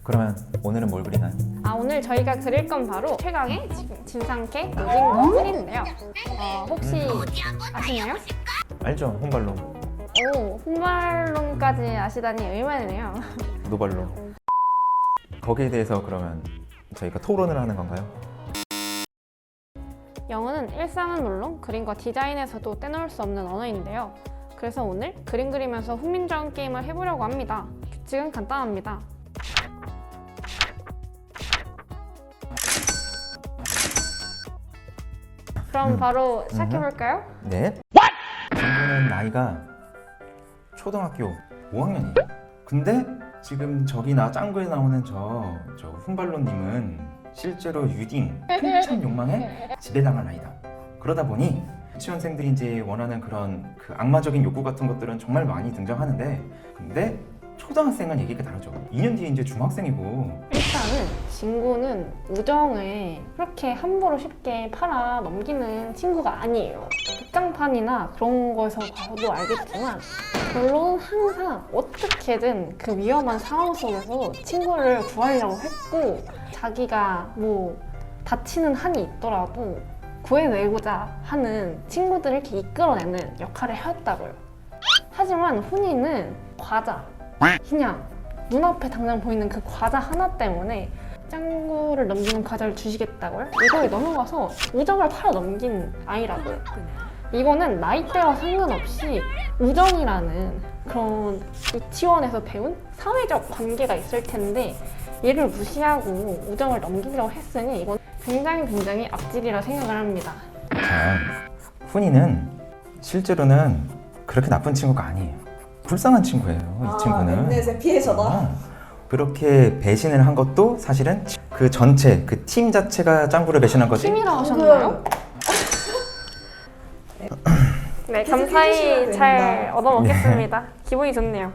그러면 오늘은 뭘 그리나요? 오늘 저희가 그릴 건 바로 최강의 진상캐 오징어 훈인데요. 혹시 아시나요? 알죠? 혼발론, 오, 훈발론까지 아시다니 의외네요. 노발론. 거기에 대해서 그러면 저희가 토론을 하는 건가요? 영어는 일상은 물론 그림과 디자인에서도 떼놓을 수 없는 언어인데요. 그래서 오늘 그림 그리면서 훈민정음 게임을 해보려고 합니다. 규칙은 간단합니다. 그럼 바로 시작해볼까요? 네. 친구는 나이가 초등학교 5학년이에요. 근데 지금 저기나 짱구에 나오는 저 훈발로님은 실제로 유딩, 풍참 욕망에 지배당한 아이다. 그러다 보니 유치원생들이 이제 원하는 그런 그 악마적인 욕구 같은 것들은 정말 많이 등장하는데, 근데 초등학생은 얘기가 다르죠. 2년 뒤에 이제 중학생이고. 일단은 진구는 우정을 그렇게 함부로 쉽게 팔아 넘기는 친구가 아니에요. 극장판이나 그런 거에서 봐도 알겠지만 결론은 항상 어떻게든 그 위험한 상황 속에서 친구를 구하려고 했고, 자기가 뭐 다치는 한이 있더라도 구해내고자 하는 친구들을 이렇게 이끌어내는 역할을 해왔다고요. 하지만 훈이는 과자, 그냥 눈앞에 당장 보이는 그 과자 하나 때문에 짱구를 넘기는 과자를 주시겠다고요? 이거에 넘어가서 우정을 팔아 넘긴 아이라고요. 이거는 나이대와 상관없이 우정이라는 그런 유치원에서 배운 사회적 관계가 있을 텐데 얘를 무시하고 우정을 넘기려고 했으니 이건 굉장히 악질이라 생각을 합니다. 자, 훈이는 실제로는 그렇게 나쁜 친구가 아니에요. 불쌍한 친구예요. 이 친구는. 넷넷의 피해자다. 그렇게 배신을 한 것도 사실은 그 전체, 그 팀 자체가 짱구를 배신한 거지. 팀이라 하셨나요? 네, 감사히 해주셔야 잘 됩니다. 얻어먹겠습니다. 기분이 좋네요.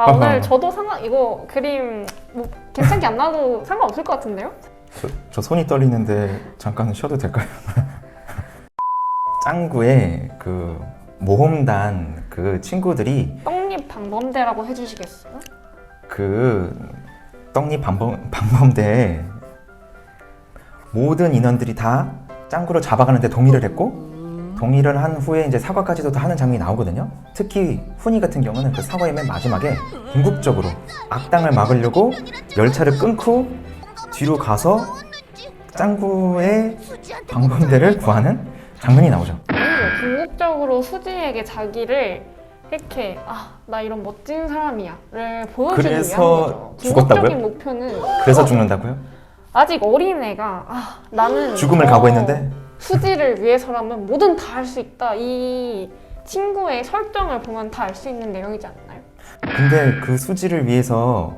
오늘 저도 이거 그림 뭐 괜찮게 안 나와도 상관없을 것 같은데요? 저 손이 떨리는데 잠깐 쉬어도 될까요? 짱구의 그 모험단 그 친구들이 떡잎 방범대라고 해주시겠어요? 그 떡잎 방범대에 모든 인원들이 다 짱구를 잡아가는데 동의를 했고, 동의를 한 후에 이제 사과까지도 다 하는 장면이 나오거든요. 특히 훈이 같은 경우는 그 사과의 맨 마지막에 궁극적으로 악당을 막으려고 열차를 끊고 뒤로 가서 짱구의 방범대를 구하는 장면이 나오죠. 아니죠. 궁극적으로 수지에게 자기를 이렇게 나 이런 멋진 사람이야를 보여주기 위한 그래서 거죠. 죽었다고요? 궁극적인 목표는 그래서 죽는다고요? 아직 어린 애가 나는 죽음을 각오했는데? 수지를 위해서라면 뭐든 다 할 수 있다. 이 친구의 설정을 보면 다 알 수 있는 내용이지 않나요? 근데 그 수지를 위해서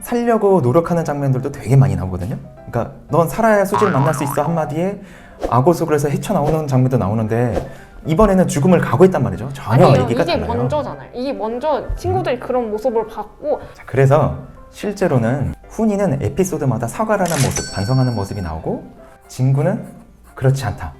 살려고 노력하는 장면들도 되게 많이 나오거든요. 그러니까 넌 살아야 수지를 만날 수 있어 한마디에 악어 속에서 헤쳐나오는 장면도 나오는데, 이번에는 죽음을 각오했단 말이죠. 전혀 아니에요. 얘기가 이게 달라요. 먼저잖아요. 이게 먼저 친구들이 그런 모습을 봤고. 자, 그래서 실제로는 훈이는 에피소드마다 사과를 하는 모습, 반성하는 모습이 나오고, 진구는 그렇지 않다.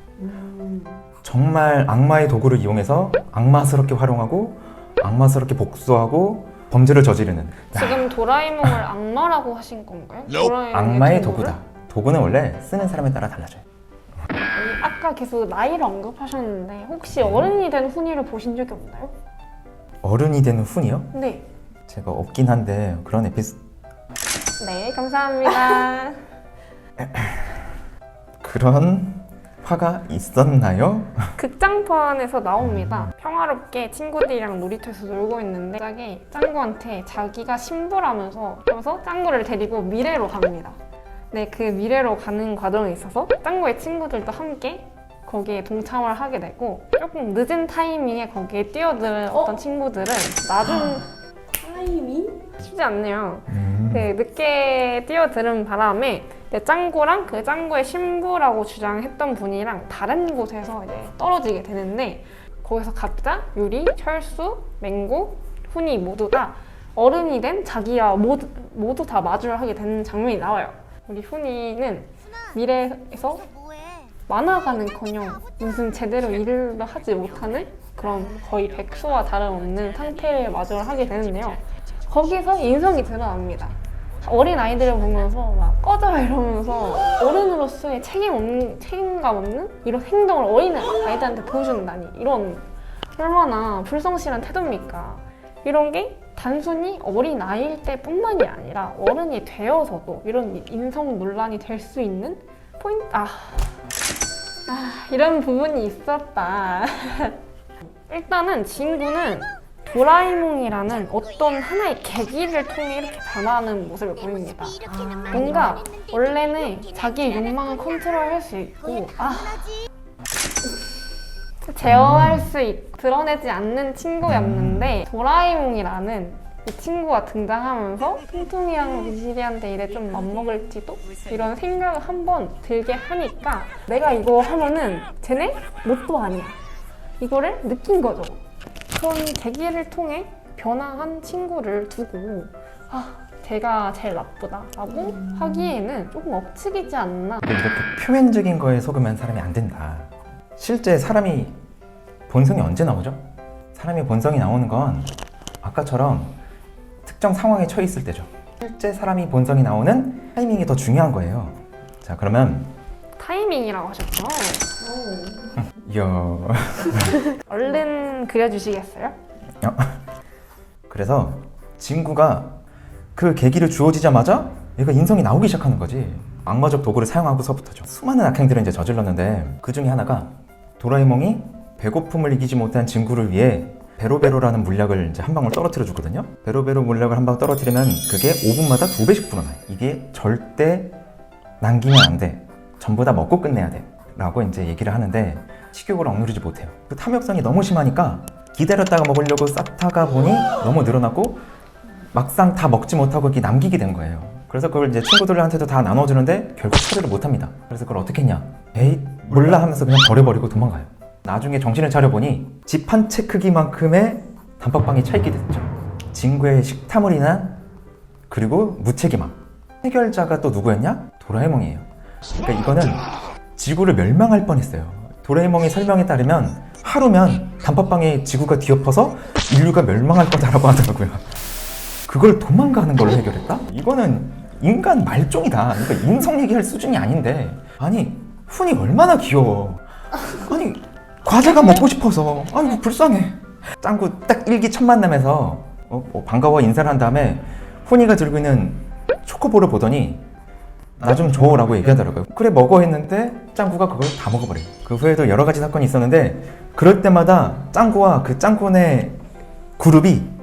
정말 악마의 도구를 이용해서 악마스럽게 활용하고 악마스럽게 복수하고 범죄를 저지르는 지금 도라에몽을 악마라고 하신 건가요? 도라에몽의 악마의 친구를? 도구다. 도구는 원래 쓰는 사람에 따라 달라져요. 아까 계속 나이를 언급하셨는데 혹시 어른이 된 훈이를 보신 적이 없나요? 어른이 되는 훈이요? 네. 제가 없긴 한데 그런 에피소드, 네, 감사합니다. 그런 화가 있었나요? 극장판에서 나옵니다. 평화롭게 친구들이랑 놀이터에서 놀고 있는데 갑자기 짱구한테 자기가 신부라면서 그래서 짱구를 데리고 미래로 갑니다. 네, 그 미래로 가는 과정에 있어서 짱구의 친구들도 함께 거기에 동참을 하게 되고, 조금 늦은 타이밍에 거기에 뛰어드는 어떤 친구들은 나중 타이밍? 쉽지 않네요. 네, 늦게 뛰어드는 바람에 짱구랑 그 짱구의 신부라고 주장했던 분이랑 다른 곳에서 이제 떨어지게 되는데, 거기서 각자 유리, 철수, 맹구, 훈이 모두가 어른이 된 자기와 모두 다 마주를 하게 되는 장면이 나와요. 우리 훈이는 미래에서 만화가는커녕 무슨 제대로 일을 하지 못하는 그런 거의 백수와 다름없는 상태를 마주를 하게 되는데요. 거기서 인성이 드러납니다. 어린 아이들을 보면서 막 꺼져 이러면서 어른으로서의 책임감 없는 이런 행동을 어린 아이들한테 보여준다니, 이런 얼마나 불성실한 태도입니까? 이런 게 단순히 어린 아이일 때뿐만이 아니라 어른이 되어서도 이런 인성 논란이 될 수 있는 포인트. 이런 부분이 있었다. 일단은 진구는 도라에몽이라는 어떤 하나의 계기를 통해 이렇게 변화하는 모습을 보입니다. 뭔가 원래는 자기의 욕망을 컨트롤할 수 있고 제어할 수 있고 드러내지 않는 친구였는데, 도라에몽이라는 이 친구가 등장하면서 퉁퉁이랑 미시리한테 이래 좀 맘먹을지도 이런 생각을 한번 들게 하니까 내가 이거 하면은 쟤네 뭣도 아니야, 이거를 느낀 거죠. 그런 계기를 통해 변화한 친구를 두고 제가 제일 나쁘다라고 하기에는 조금 억측이지 않나. 이렇게 표면적인 거에 속으면 사람이 안 된다. 실제 사람이 본성이 언제 나오죠? 사람이 본성이 나오는 건 아까처럼 특정 상황에 처해 있을 때죠. 실제 사람이 본성이 나오는 타이밍이 더 중요한 거예요. 자, 그러면 타이밍이라고 하셨죠? 이야. 얼른 그려주시겠어요? 그래서 진구가 그 계기를 주어지자마자 얘가 인성이 나오기 시작하는 거지. 악마적 도구를 사용하고서부터죠. 수많은 악행들을 이제 저질렀는데 그 중에 하나가 도라에몽이 배고픔을 이기지 못한 진구를 위해 베로베로라는 물약을 이제 한 방울 떨어뜨려 주거든요. 베로베로 물약을 한 방울 떨어뜨리면 그게 5분마다 2배씩 불어나요. 이게 절대 남기면 안 돼. 전부 다 먹고 끝내야 돼. 라고 이제 얘기를 하는데 식욕을 억누르지 못해요. 그 탐욕성이 너무 심하니까 기다렸다가 먹으려고 쌓다가 보니 너무 늘어나고 막상 다 먹지 못하고 이렇게 남기게 된 거예요. 그래서 그걸 이제 친구들한테도 다 나눠주는데 결국 처리를 못합니다. 그래서 그걸 어떻게 했냐? 에이 몰라 하면서 그냥 버려버리고 도망가요. 나중에 정신을 차려보니 집 한 채 크기만큼의 단팥빵이 차있게 됐죠. 진구의 식탐을 인한 그리고 무책임함. 해결자가 또 누구였냐? 도라에몽이에요. 그러니까 이거는 지구를 멸망할 뻔했어요. 도라에몽의 설명에 따르면 하루면 단팥빵에 지구가 뒤엎어서 인류가 멸망할 거다라고 하더라고요. 그걸 도망가는 걸로 해결했다? 이거는 인간 말종이다. 그러니까 인성 얘기할 수준이 아닌데, 아니 훈이 얼마나 귀여워. 아니 과자가 먹고 싶어서 아이고 불쌍해. 짱구 딱 일기 첫 만남에서 반가워 인사를 한 다음에 훈이가 들고 있는 초코볼을 보더니 나 좀 줘라고 얘기하더라고요. 그래 먹어 했는데 짱구가 그걸 다 먹어버려요. 그 후에도 여러 가지 사건이 있었는데 그럴 때마다 짱구와 그 짱구네 그룹이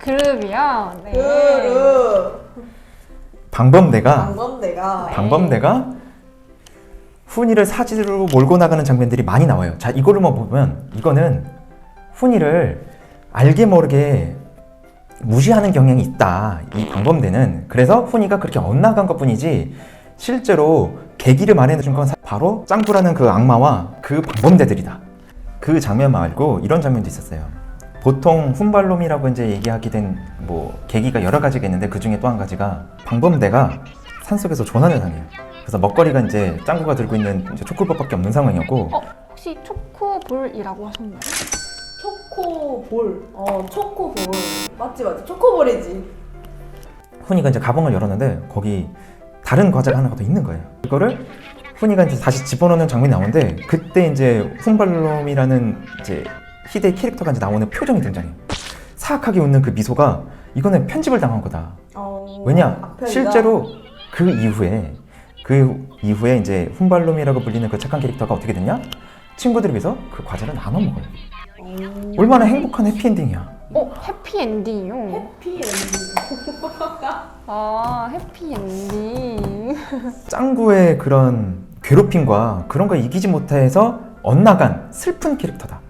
그룹이요? 네. 그룹. 방범대가 방범대가 훈이를 사지로 몰고 나가는 장면들이 많이 나와요. 자, 이거로만 보면 이거는 훈이를 알게 모르게 무시하는 경향이 있다. 이 방범대는. 그래서 훈이가 그렇게 엇나간 것뿐이지 실제로 계기를 마련해준 건 바로 짱구라는 그 악마와 그 방범대들이다. 그 장면 말고 이런 장면도 있었어요. 보통 훈발롬이라고 이제 얘기하게 된 계기가 여러 가지가 있는데 그 중에 또 한 가지가 방범대가 산속에서 조난을 당해요. 그래서 먹거리가 이제 짱구가 들고 있는 이제 초콜릿밖에 없는 상황이었고. 혹시 초코볼이라고 하셨나요? 초코볼. 초코볼. 맞지. 초코볼이지. 훈이가 이제 가방을 열었는데 거기 다른 과자가 하나가 더 있는 거예요. 이거를 훈이가 이제 다시 집어넣는 장면이 나오는데 그때 이제 훈발롬이라는 이제 희대의 캐릭터가 이제 나오는 표정이 등장해요. 사악하게 웃는 그 미소가 이거는 편집을 당한 거다. 왜냐? 악편이다. 실제로 그 이후에 이제 훈발롬이라고 불리는 그 착한 캐릭터가 어떻게 됐냐? 친구들을 위해서 그 과자를 나눠 먹어요. 얼마나 행복한 해피엔딩이야. 해피엔딩이요? 해피엔딩. 해피엔딩. 짱구의 그런 괴롭힘과 그런 거 이기지 못해서 엇나간 슬픈 캐릭터다.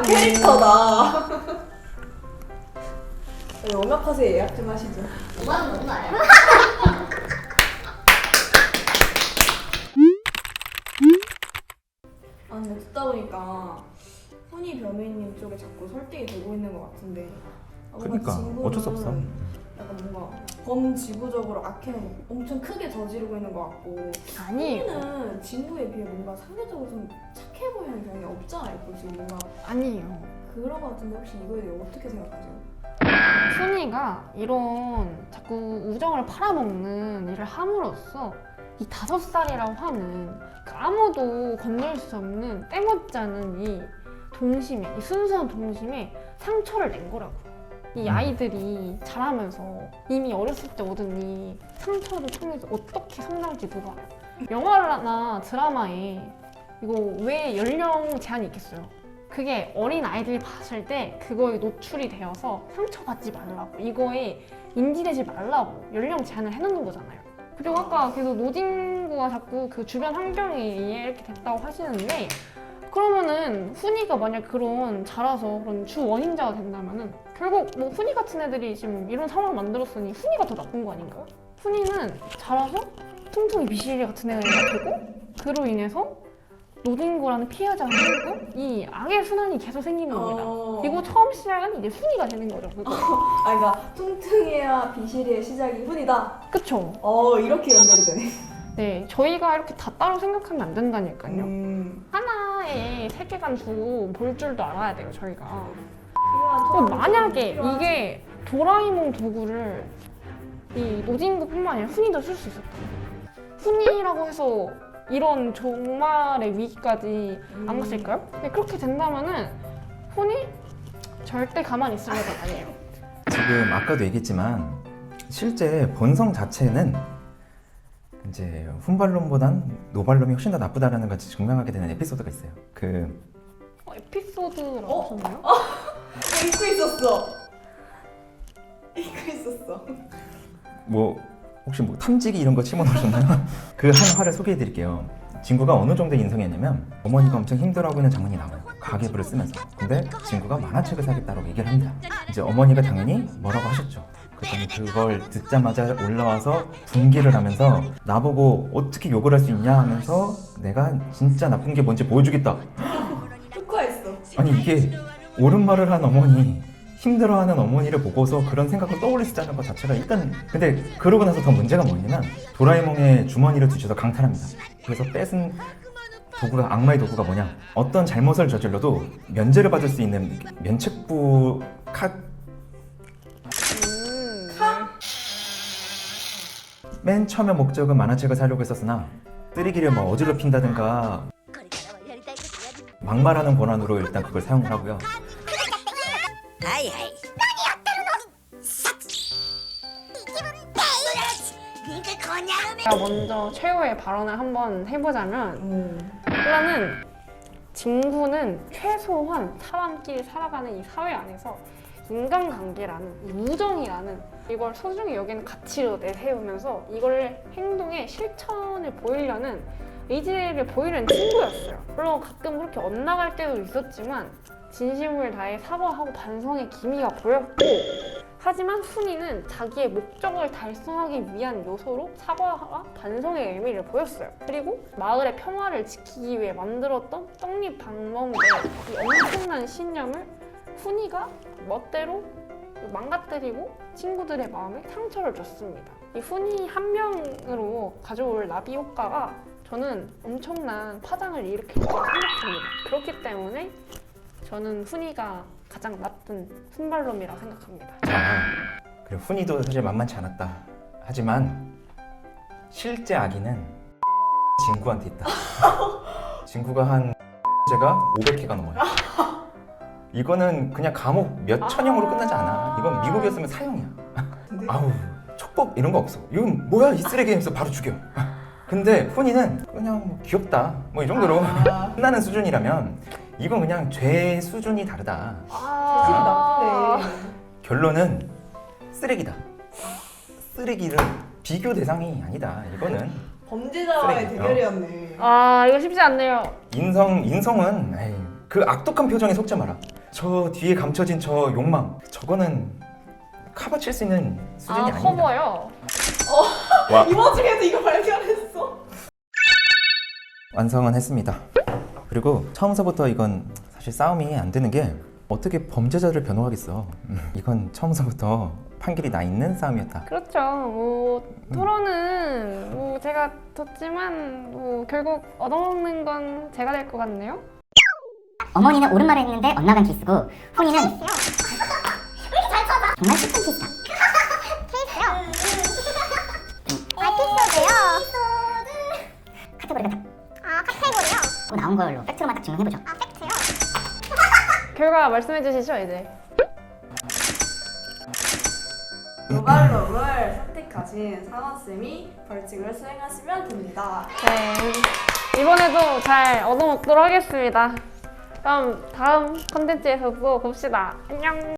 캐릭터다. 오마카세 예약 좀 하시죠. 5만원 너무 나요? 근데 듣다 보니까 훈이 변호인님 쪽에 자꾸 설득이 되고 있는 것 같은데. 뭔가 그러니까 진구는 어쩔 수 없어. 약간 뭔가 범지구적으로 악행을 엄청 크게 저지르고 있는 것 같고, 아니에요. 훈이는 진구에 비해 뭔가 상대적으로 좀 착해 보이는 경향이 없잖아요. 지금 뭔가 아니에요. 그런 것 같은데 혹시 이거에 대해 어떻게 생각하세요? 순이가 이런 자꾸 우정을 팔아먹는 일을 함으로써 이 5살이라고 하는 그 아무도 건널 수 없는 때묻지 않은 이 동심에, 이 순수한 동심에 상처를 낸 거라고. 이 아이들이 자라면서 이미 어렸을 때 얻은 이 상처를 통해서 어떻게 성장할지 누가 알아요. 영화나 드라마에 이거 왜 연령 제한이 있겠어요? 그게 어린 아이들이 봤을 때 그거에 노출이 되어서 상처받지 말라고, 이거에 인지되지 말라고 연령 제한을 해놓는 거잖아요. 그리고 아까 계속 노진구가 자꾸 그 주변 환경에 의해 이렇게 됐다고 하시는데, 그러면은 훈이가 만약 그런 자라서 그런 주 원인자가 된다면은 결국 뭐 훈이 같은 애들이 지금 이런 상황을 만들었으니 훈이가 더 나쁜 거 아닌가요? 훈이는 자라서 퉁퉁이 미시리 같은 애가 되고, 그로 인해서 노진구라는 피해자가 생기고 이 악의 순환이 계속 생기는 겁니다. 그리고 처음 시작은 이제 훈이가 되는 거죠. 그거. 그러니까 퉁퉁이와 비실이의 시작이 훈이다. 그쵸? 이렇게 연결이 되네. 네, 저희가 이렇게 다 따로 생각하면 안 된다니까요. 음. 하나의 세계관 두고 볼 줄도 알아야 돼요, 저희가. 필요한 그럼 만약에 이게 도라에몽 도구를 이 노진구뿐만 아니라 훈이도 쓸 수 있었다. 훈이라고 해서 이런 종말의 위기까지 안 갔을까요? 근데 그렇게 된다면은 훈이 절대 가만히 있을 애가 아니에요. 지금 아까도 얘기했지만 실제 본성 자체는 이제 훈발론보단 노발론이 훨씬 더 나쁘다라는 걸 증명하게 되는 에피소드가 있어요. 에피소드라고 하셨나요? 잊고 있었어. 잊고 있었어. 뭐 혹시 뭐 탐지기 이런 거 집어넣으셨나요? 그 한 화를 소개해드릴게요. 진구가 어느 정도의 인성이었냐면 어머니가 엄청 힘들어하고 있는 장면이 나와요. 가계부를 쓰면서. 근데 진구가 만화책을 사겠다고 얘기를 합니다. 이제 어머니가 당연히 뭐라고 하셨죠. 그랬더니 그걸 듣자마자 올라와서 분개를 하면서 나보고 어떻게 욕을 할 수 있냐 하면서 내가 진짜 나쁜 게 뭔지 보여주겠다. 특화했어. 아니 이게 옳은 말을 한 어머니, 힘들어하는 어머니를 보고서 그런 생각을 떠올릴 수 있다는 것 자체가 일단, 근데 그러고 나서 더 문제가 뭐냐면 도라에몽의 주머니를 뒤져서 강탈합니다. 그래서 뺏은 도구가, 악마의 도구가 뭐냐, 어떤 잘못을 저질러도 면제를 받을 수 있는 면책부 맨 처음에 목적은 만화책을 사려고 했었으나 쓰레기를 뭐 어지럽힌다든가 막말하는 권한으로 일단 그걸 사용을 하고요. 제가 먼저 최후의 발언을 한번 해보자면, 일단은 진구는 최소한 사람끼리 살아가는 이 사회 안에서 인간관계라는, 이 우정이라는 이걸 소중히 여기는 가치로 내세우면서 이걸 행동에 실천을 보이려는 의지를 보이려는 친구였어요. 물론 가끔 그렇게 엇나갈 때도 있었지만 진심을 다해 사과하고 반성의 기미가 보였고, 하지만 훈이는 자기의 목적을 달성하기 위한 요소로 사과와 반성의 의미를 보였어요. 그리고 마을의 평화를 지키기 위해 만들었던 떡잎방망이의 이 엄청난 신념을 훈이가 멋대로 망가뜨리고 친구들의 마음에 상처를 줬습니다. 이 훈이 한 명으로 가져올 나비 효과가 저는 엄청난 파장을 일으킬 거라고 생각합니다. 그렇기 때문에 저는 훈이가 가장 나쁜 훈발놈이라고 생각합니다. 자, 그리고 훈이도 사실 만만치 않았다. 하지만 실제 아기는 진구한테 있다. 진구가 한 제가 500회가 넘어요. 이거는 그냥 감옥 몇 천형으로 끝나지 않아. 이건 미국이었으면 사형이야. 아우, 촉법 이런 거 없어. 이건 뭐야 이 쓰레기 하면서 바로 죽여. 근데 훈이는 그냥 뭐 귀엽다 뭐 이 정도로 끝나는 수준이라면 이건 그냥 죄 수준이 다르다. 재질이다. 네. 결론은 쓰레기다. 쓰레기를 비교 대상이 아니다. 이거는 범죄자와의 쓰레기. 대결이었네. 이거 쉽지 않네요. 인성은 에이, 그 악독한 표정에 속지 마라. 저 뒤에 감춰진 저 욕망, 저거는 커버 칠 수 있는 수준이 아닙니다. 커버요. 와, 이 와중에도 이거 발견했어. 완성은 했습니다. 그리고 처음서부터 이건 사실 싸움이 안 되는 게 어떻게 범죄자를 변호하겠어. 이건 처음서부터 판결이 나 있는 싸움이었다. 그렇죠. 뭐 토론은 뭐 제가 졌지만 뭐 결국 얻어먹는 건 제가 될 것 같네요. 어머니는 옳은 말을 했는데 엇나간 케이스고 훈이는 정말 슬픈 케이스다. 카테고리가 딱 나온 걸로 팩트로만 딱 증명해보죠. 결과 말씀해 주시죠 이제. 모발록을 선택하신 상원쌤이 벌칙을 수행하시면 됩니다. 네, 이번에도 잘 얻어먹도록 하겠습니다. 그럼 다음 컨텐츠에서 또 봅시다. 안녕.